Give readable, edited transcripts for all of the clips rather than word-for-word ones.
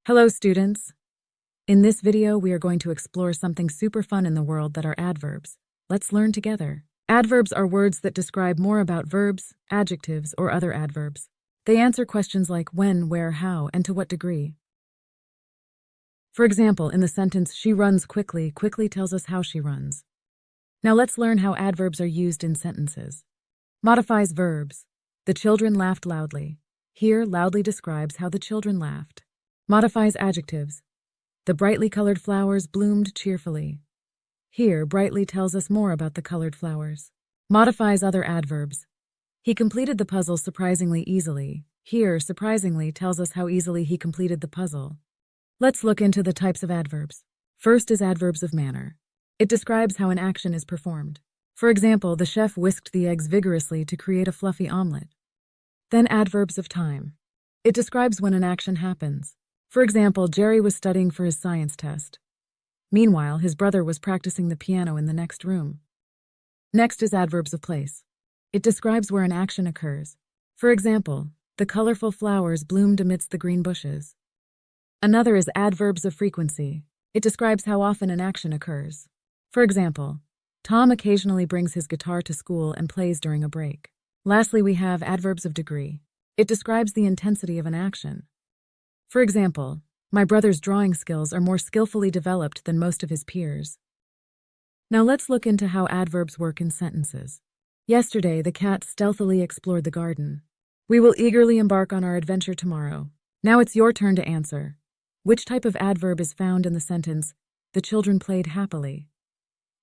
Hello, students. In this video, we are going to explore something super fun in the world that are adverbs. Let's learn together. Adverbs are words that describe more about verbs, adjectives, or other adverbs. They answer questions like when, where, how, and to what degree. For example, in the sentence, she runs quickly, quickly tells us how she runs. Now let's learn how adverbs are used in sentences. Modifies verbs. The children laughed loudly. Here, loudly describes how the children laughed. Modifies adjectives. The brightly colored flowers bloomed cheerfully. Here, brightly tells us more about the colored flowers. Modifies other adverbs. He completed the puzzle surprisingly easily. Here, surprisingly tells us how easily he completed the puzzle. Let's look into the types of adverbs. First is adverbs of manner. It describes how an action is performed. For example, the chef whisked the eggs vigorously to create a fluffy omelet. Then adverbs of time. It describes when an action happens. For example, Jerry was studying for his science test. Meanwhile, his brother was practicing the piano in the next room. Next is adverbs of place. It describes where an action occurs. For example, the colorful flowers bloomed amidst the green bushes. Another is adverbs of frequency. It describes how often an action occurs. For example, Tom occasionally brings his guitar to school and plays during a break. Lastly, we have adverbs of degree. It describes the intensity of an action. For example, my brother's drawing skills are more skillfully developed than most of his peers. Now let's look into how adverbs work in sentences. Yesterday, the cat stealthily explored the garden. We will eagerly embark on our adventure tomorrow. Now it's your turn to answer. Which type of adverb is found in the sentence, the children played happily?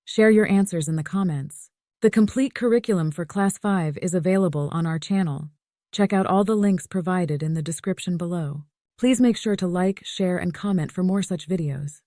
Share your answers in the comments. The complete curriculum for Class 5 is available on our channel. Check out all the links provided in the description below. Please make sure to like, share, and comment for more such videos.